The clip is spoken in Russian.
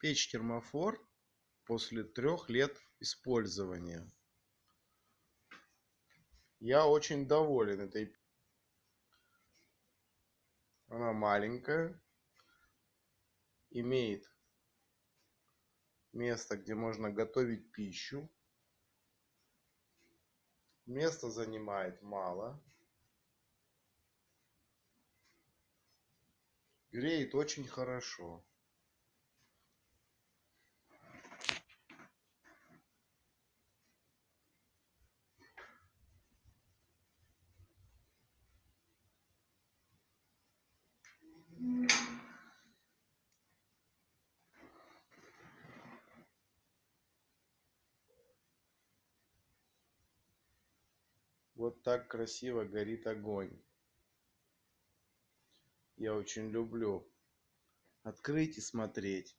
Печь-термофор после 3 лет использования. Я очень доволен этой. Она маленькая, имеет место, где можно готовить пищу. Места занимает мало. Греет очень хорошо. Вот так красиво горит огонь. Я очень люблю открыть и смотреть.